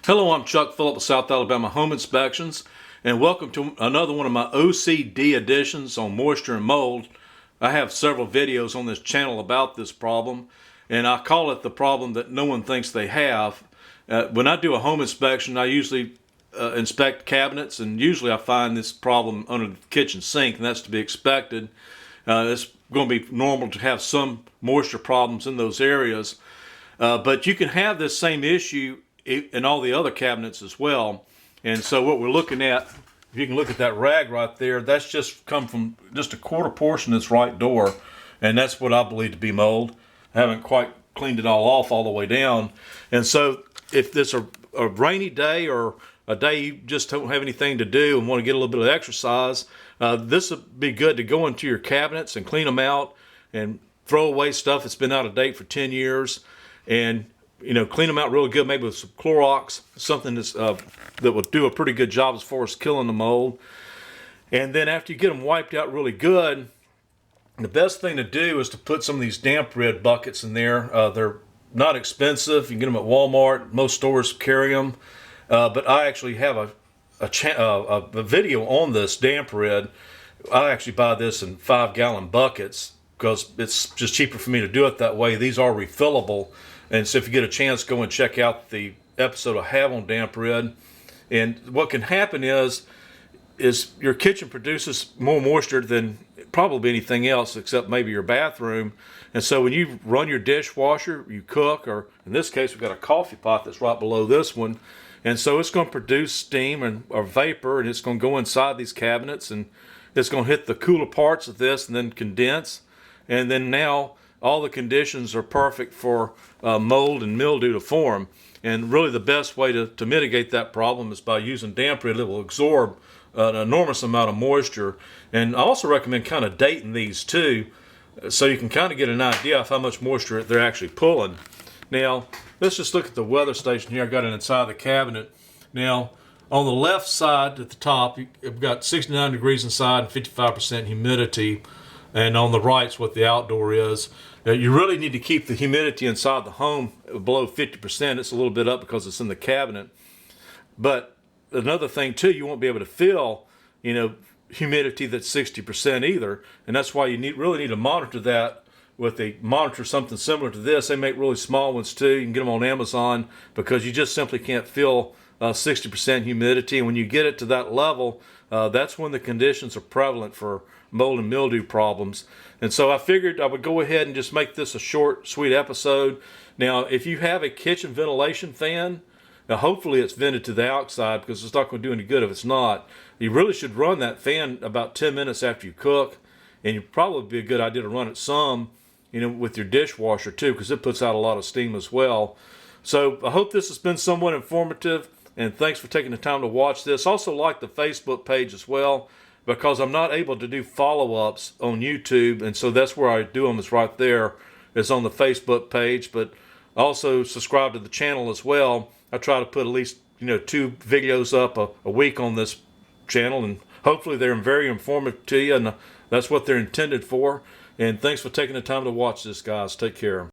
Hello, I'm Chuck Phillip of South Alabama Home Inspections, and welcome to another one of my OCD editions on moisture and mold. I have several videos on this channel about this problem, and I call it the problem that no one thinks they have. When I do a home inspection, I usually inspect cabinets, and usually I find this problem under the kitchen sink, and that's to be expected. It's going to be normal to have some moisture problems in those areas, but you can have this same issue in all the other cabinets as well. And so what we're looking at, if you can look at that rag right there, that's just come from just a quarter portion of this right door, and that's what I believe to be mold. I haven't quite cleaned it all off all the way down. And so if it's a rainy day or a day you just don't have anything to do and want to get a little bit of exercise, this would be good to go into your cabinets and clean them out and throw away stuff that's been out of date for 10 years and clean them out really good, maybe with some Clorox, something that's, that will do a pretty good job as far as killing the mold. And then after you get them wiped out really good, the best thing to do is to put some of these damp red buckets in there. They're not expensive. You can get them at Walmart. Most stores carry them. But I actually have a video on this damp red. I actually buy this in 5-gallon buckets because it's just cheaper for me to do it that way. These are refillable. And so if you get a chance, go and check out the episode I have on damp red. And what can happen is your kitchen produces more moisture than probably anything else except maybe your bathroom. And so when you run your dishwasher, you cook, or in this case we've got a coffee pot that's right below this one. And so it's going to produce steam or vapor, and it's going to go inside these cabinets, and it's going to hit the cooler parts of this and then condense. And then now all the conditions are perfect for mold and mildew to form. And really the best way to mitigate that problem is by using damp red. It will absorb an enormous amount of moisture. And I also recommend kind of dating these too, so you can kind of get an idea of how much moisture they're actually pulling. Now, let's just look at the weather station here. I got it inside the cabinet. Now, on the left side at the top, you've got 69 degrees inside and 55% humidity. And on the right's what the outdoor is. You really need to keep the humidity inside the home below 50%. It's a little bit up because it's in the cabinet. But another thing too, you won't be able to feel, humidity that's 60% either. And that's why you really need to monitor that with a monitor, something similar to this. They make really small ones too. You can get them on Amazon because you just simply can't feel 60% humidity. And when you get it to that level, that's when the conditions are prevalent for mold and mildew problems. And so I figured I would go ahead and just make this a short, sweet episode. Now, if you have a kitchen ventilation fan, now hopefully it's vented to the outside because it's not going to do any good if it's not. You really should run that fan about 10 minutes after you cook, and it'd probably be a good idea to run it some, with your dishwasher too, because it puts out a lot of steam as well. So I hope this has been somewhat informative, and thanks for taking the time to watch this. Also like the Facebook page as well, because I'm not able to do follow-ups on YouTube, and so that's where I do them, is right there. It's on the Facebook page, but also subscribe to the channel as well. I try to put at least 2 videos up a week on this channel, and hopefully they're very informative to you, and that's what they're intended for. And thanks for taking the time to watch this, guys. Take care.